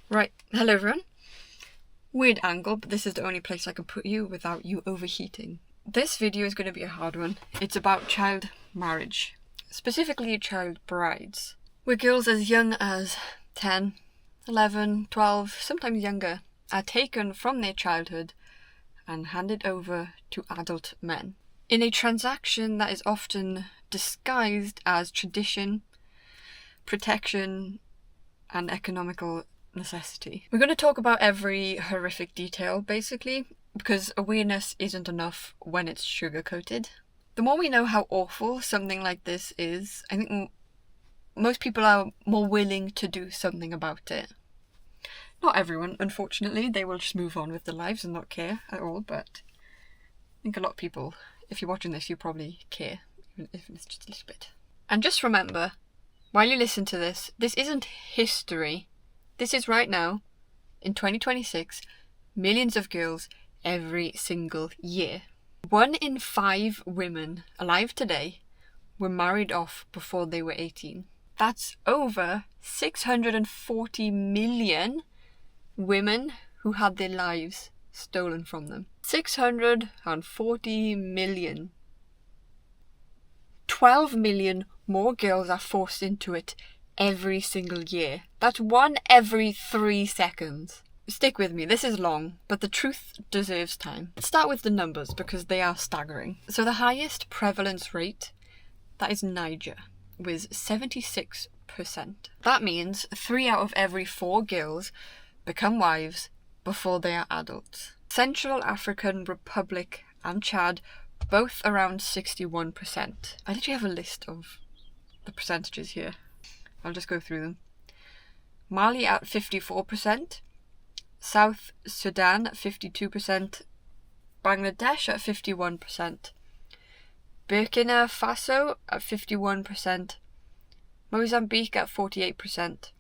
Right, hello everyone. Weird angle, but this is the only place I can put you without you overheating. This video is going to be a hard one. It's about child marriage, specifically child brides, where girls as young as 10, 11, 12, sometimes younger, are taken from their childhood and handed over to adult men in a transaction that is often disguised as tradition, protection, and economical necessity. We're going to talk about every horrific detail, basically, because awareness isn't enough when it's sugar-coated. The more we know how awful something like this is, I think most people are more willing to do something about it. Not everyone, unfortunately. They will just move on with their lives and not care at all, but I think a lot of people, if you're watching this, you probably care, even if it's just a little bit. And just remember, while you listen to this, this isn't history. This is right now, in 2026, millions of girls every single year. 1 in 5 women alive today were married off before they were 18. That's over 640 million women who had their lives stolen from them. 640 million. 12 million more girls are forced into it every single year. That's 1 every 3 seconds. Stick with me, this is long, but the truth deserves time. Let's start with the numbers because they are staggering. So the highest prevalence rate, that is Niger, with 76%. That means 3 out of every 4 girls become wives before they are adults. Central African Republic and Chad, both around 61%. I literally have a list of the percentages here. I'll just go through them. Mali at 54%, South Sudan at 52%, Bangladesh at 51%, Burkina Faso at 51%, Mozambique at 48%,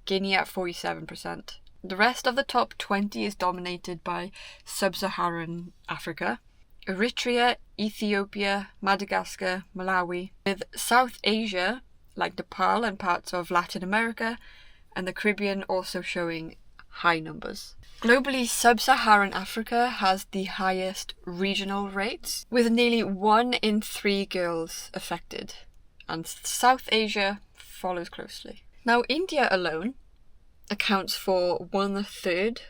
Guinea at 47%. The rest of the top 20 is dominated by sub-Saharan Africa, Eritrea, Ethiopia, Madagascar, Malawi, with South Asia like Nepal and parts of Latin America and the Caribbean also showing high numbers. Globally, sub-Saharan Africa has the highest regional rates, with nearly 1 in 3 girls affected, and South Asia follows closely. Now, India alone accounts for 1/3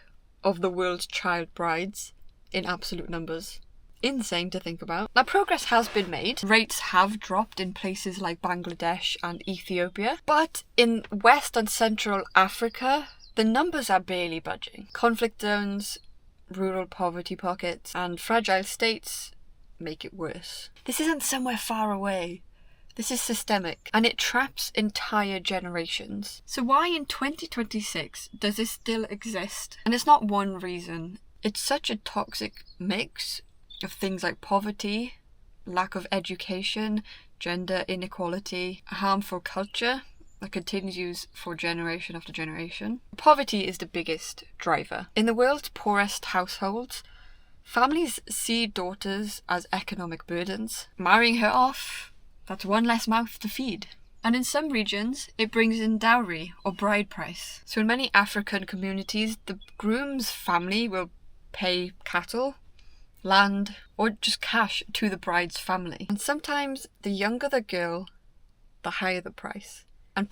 of the world's child brides in absolute numbers. Insane to think about. Now, progress has been made. Rates have dropped in places like Bangladesh and Ethiopia, but in West and Central Africa, the numbers are barely budging. Conflict zones, rural poverty pockets, and fragile states make it worse. This isn't somewhere far away. This is systemic, and it traps entire generations. So why in 2026 does this still exist? And it's not one reason. It's such a toxic mix of things like poverty, lack of education, gender inequality, a harmful culture that continues for generation after generation. Poverty is the biggest driver. In the world's poorest households, families see daughters as economic burdens. Marrying her off, that's 1 less mouth to feed. And in some regions, it brings in dowry or bride price. So in many African communities, the groom's family will pay cattle, land, or just cash to the bride's family. And sometimes the younger the girl, the higher the price. And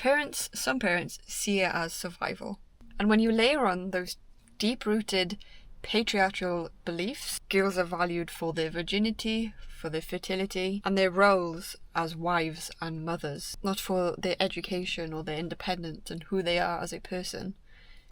some parents see it as survival. And when you layer on those deep-rooted patriarchal beliefs, girls are valued for their virginity, for their fertility, and their roles as wives and mothers, not for their education or their independence and who they are as a person,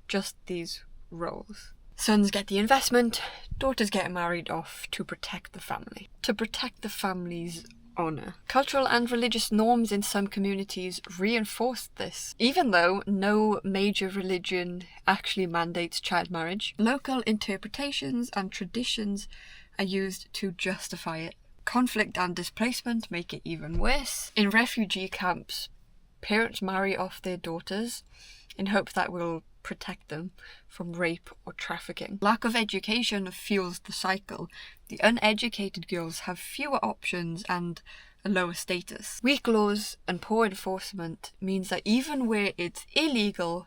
just these roles. Sons get the investment, daughters get married off to protect the family. To protect the family's honour. Cultural and religious norms in some communities reinforce this. Even though no major religion actually mandates child marriage, local interpretations and traditions are used to justify it. Conflict and displacement make it even worse. In refugee camps, parents marry off their daughters in hope that will protect them from rape or trafficking. Lack of education fuels the cycle. The uneducated girls have fewer options and a lower status. Weak laws and poor enforcement means that even where it's illegal,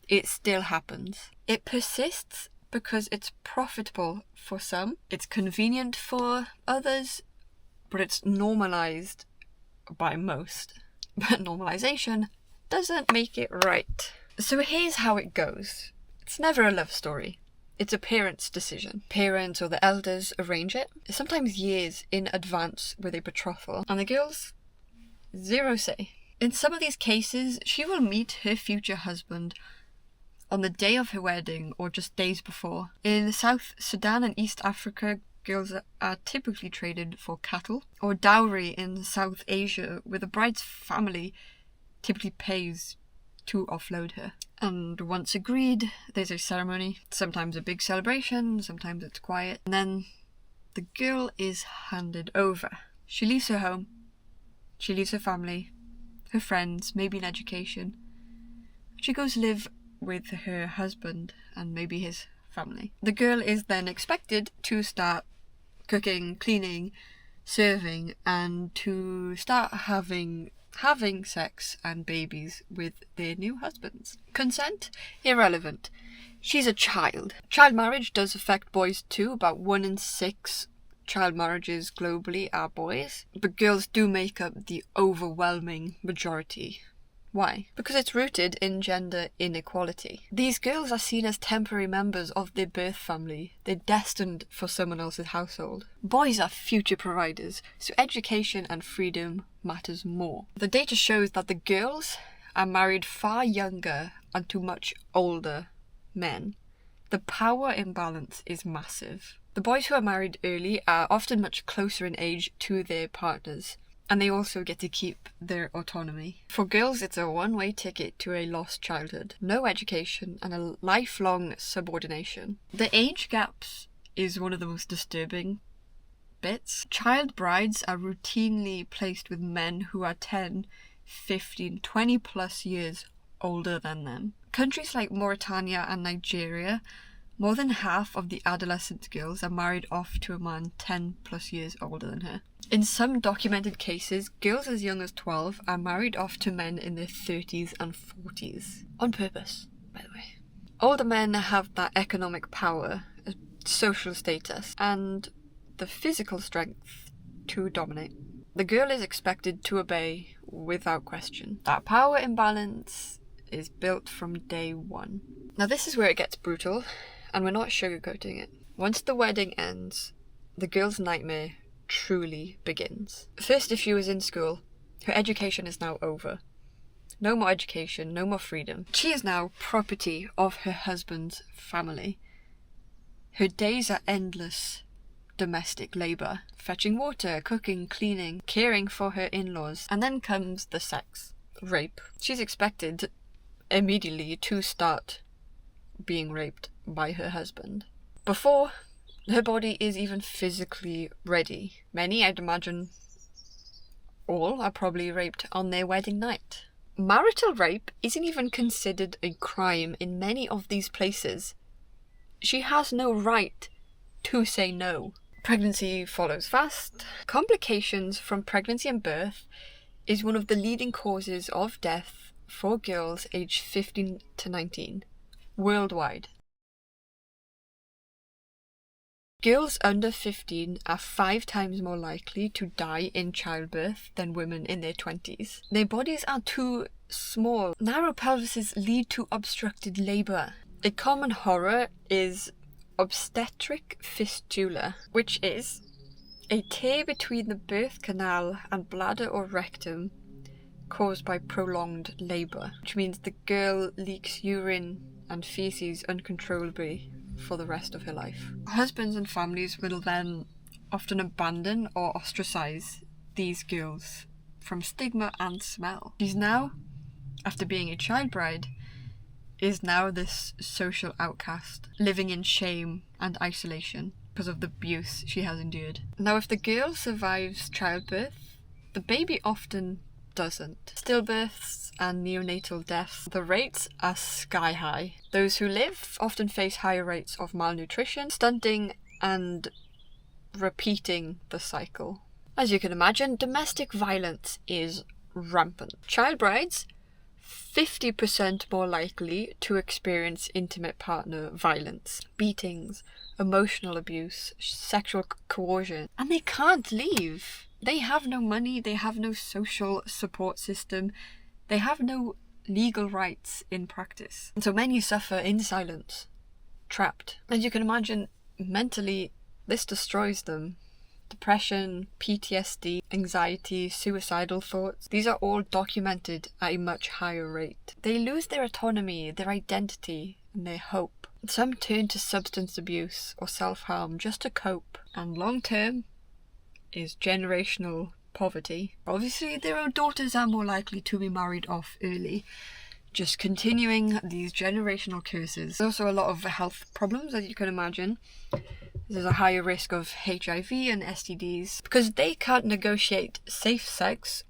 it still happens. It persists because it's profitable for some, it's convenient for others, but it's normalized by most. But normalization doesn't make it right. So here's how it goes. It's never a love story. It's a parent's decision. Parents or the elders arrange it, sometimes years in advance with a betrothal, and the girl's zero say. In some of these cases, she will meet her future husband on the day of her wedding or just days before. In South Sudan and East Africa, girls are typically traded for cattle, or dowry in South Asia, where the bride's family typically pays to offload her. And once agreed, there's a ceremony, sometimes a big celebration, sometimes it's quiet, and then the girl is handed over. She leaves her home, she leaves her family, her friends, maybe an education. She goes live with her husband and maybe his family. The girl is then expected to start cooking, cleaning, serving, and to start having sex and babies with their new husbands. Consent? Irrelevant. She's a child. Child marriage does affect boys too. About 1 in 6 child marriages globally are boys, but girls do make up the overwhelming majority. Why? Because it's rooted in gender inequality. These girls are seen as temporary members of their birth family. They're destined for someone else's household. Boys are future providers, so education and freedom matters more. The data shows that the girls are married far younger and to much older men. The power imbalance is massive. The boys who are married early are often much closer in age to their partners, and they also get to keep their autonomy. For girls, it's a one-way ticket to a lost childhood. No education and a lifelong subordination. The age gaps is one of the most disturbing bits. Child brides are routinely placed with men who are 10, 15, 20 plus years older than them. Countries like Mauritania and Nigeria, more than half of the adolescent girls are married off to a man 10 plus years older than her. In some documented cases, girls as young as 12 are married off to men in their 30s and 40s. On purpose, by the way. Older men have that economic power, social status, and the physical strength to dominate. The girl is expected to obey without question. That power imbalance is built from day one. Now this is where it gets brutal, and we're not sugarcoating it. Once the wedding ends, the girl's nightmare truly begins. First, if she was in school, her education is now over. No more education, no more freedom. She is now property of her husband's family. Her days are endless domestic labour, fetching water, cooking, cleaning, caring for her in-laws. And then comes the sex, rape. She's expected immediately to start being raped by her husband. Before her body is even physically ready. Many, I'd imagine all, are probably raped on their wedding night. Marital rape isn't even considered a crime in many of these places. She has no right to say no. Pregnancy follows fast. Complications from pregnancy and birth is one of the leading causes of death for girls aged 15 to 19 worldwide. Girls under 15 are 5 times more likely to die in childbirth than women in their 20s. Their bodies are too small. Narrow pelvises lead to obstructed labour. A common horror is obstetric fistula, which is a tear between the birth canal and bladder or rectum caused by prolonged labour, which means the girl leaks urine and feces uncontrollably for the rest of her life. Husbands and families will then often abandon or ostracize these girls from stigma and smell. She's now, after being a child bride, is now this social outcast, living in shame and isolation because of the abuse she has endured. Now, if the girl survives childbirth, the baby often doesn't. Stillbirths and neonatal deaths, the rates are sky high. Those who live often face higher rates of malnutrition, stunting, and repeating the cycle. As you can imagine, domestic violence is rampant. Child brides 50% more likely to experience intimate partner violence, beatings, emotional abuse, sexual coercion, and they can't leave. They have no money, they have no social support system, they have no legal rights in practice. And so many suffer in silence, trapped. As you can imagine, mentally, this destroys them. Depression, PTSD, anxiety, suicidal thoughts, these are all documented at a much higher rate. They lose their autonomy, their identity, and their hope. Some turn to substance abuse or self-harm just to cope, and long-term is generational poverty. Obviously, their own daughters are more likely to be married off early, just continuing these generational curses. There's also a lot of health problems, as you can imagine. There's a higher risk of HIV and STDs because they can't negotiate safe sex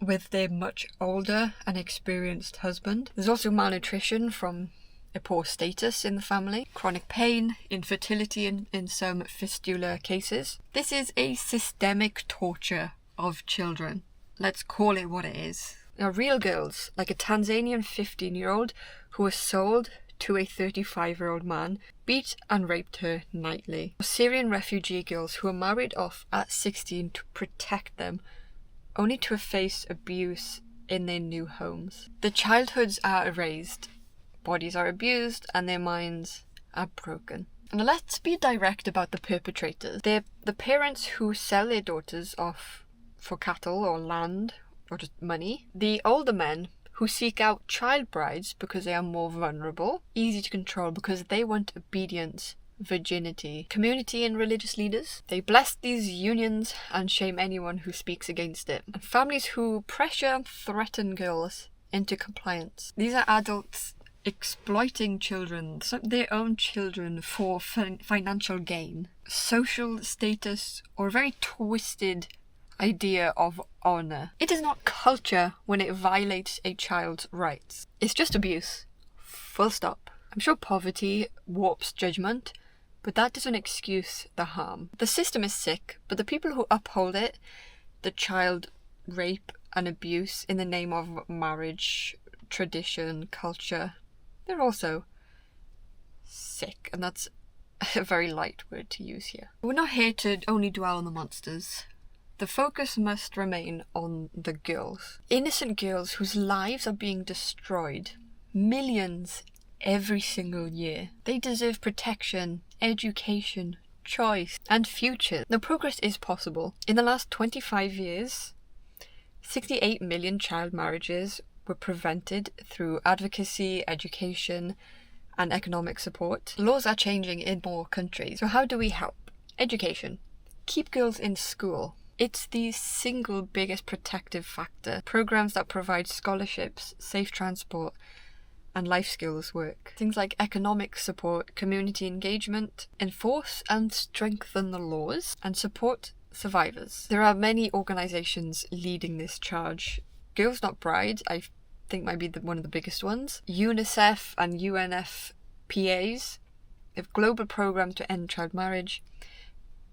with their much older and experienced husband. There's also malnutrition from a poor status in the family, chronic pain, infertility in some fistula cases. This is a systemic torture of children. Let's call it what it is. Now, real girls, like a Tanzanian 15-year-old who was sold to a 35-year-old man, beat and raped her nightly. Syrian refugee girls who were married off at 16 to protect them, only to face abuse in their new homes. Their childhoods are erased, bodies are abused, and their minds are broken. And let's be direct about the perpetrators. They're the parents who sell their daughters off for cattle or land or just money. The older men who seek out child brides because they are more vulnerable, easy to control because they want obedience, virginity. Community and religious leaders, they bless these unions and shame anyone who speaks against it. And families who pressure and threaten girls into compliance. These are adults exploiting children, their own children, for financial gain, social status, or a very twisted idea of honour. It is not culture when it violates a child's rights. It's just abuse. Full stop. I'm sure poverty warps judgment, but that doesn't excuse the harm. The system is sick, but the people who uphold it, the child rape and abuse in the name of marriage, tradition, culture, they're also sick, and that's a very light word to use here. We're not here to only dwell on the monsters. The focus must remain on the girls. Innocent girls whose lives are being destroyed. Millions every single year. They deserve protection, education, choice, and future. Now, progress is possible. In the last 25 years, 68 million child marriages were prevented through advocacy, education, and economic support. Laws are changing in more countries. So how do we help? Education. Keep girls in school. It's the single biggest protective factor. Programs that provide scholarships, safe transport, and life skills work. Things like economic support, community engagement, enforce and strengthen the laws, and support survivors. There are many organisations leading this charge. Girls Not Bride, I think, might be one of the biggest ones. UNICEF and UNFPAs, a global programme to end child marriage.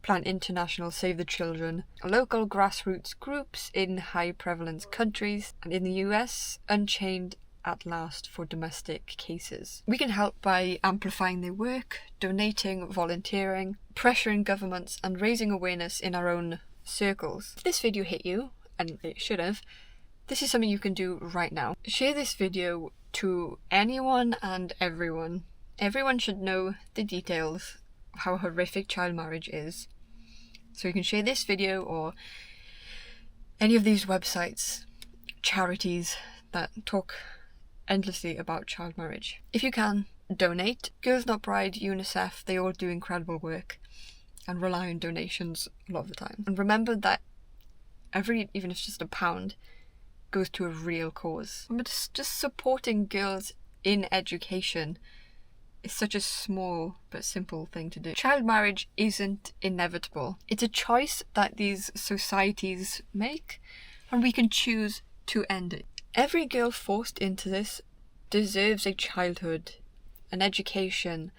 Plan International, Save the Children, local grassroots groups in high prevalence countries, and in the US, Unchained at Last for domestic cases. We can help by amplifying their work, donating, volunteering, pressuring governments, and raising awareness in our own circles. If this video hit you, and it should have, this is something you can do right now. Share this video to anyone and everyone. Everyone should know the details of how horrific child marriage is. So you can share this video or any of these websites, charities that talk endlessly about child marriage. If you can, donate. Girls Not Bride, UNICEF, they all do incredible work and rely on donations a lot of the time. And remember that even if it's just £1, goes to a real cause. But just supporting girls in education is such a small but simple thing to do. Child marriage isn't inevitable. It's a choice that these societies make, and we can choose to end it. Every girl forced into this deserves a childhood, an education,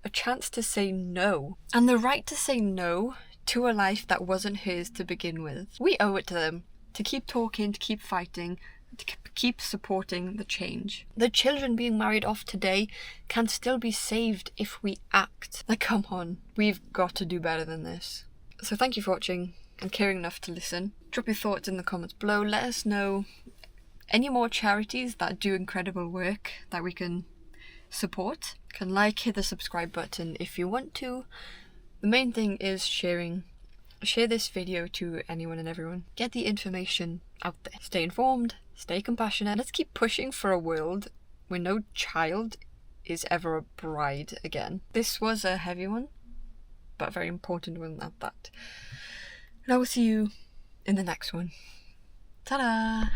a chance to say no, and the right to say no to a life that wasn't hers to begin with. We owe it to them to keep talking, to keep fighting, to keep supporting the change. The children being married off today can still be saved if we act. Like, come on, we've got to do better than this. So thank you for watching and caring enough to listen. Drop your thoughts in the comments below. Let us know any more charities that do incredible work that we can support. You can hit the subscribe button if you want to. The main thing is sharing. Share this video to anyone and everyone. Get the information out there. Stay informed, stay compassionate. Let's keep pushing for a world where no child is ever a bride again. This was a heavy one, but a very important one at that. And I will see you in the next one. Ta-da!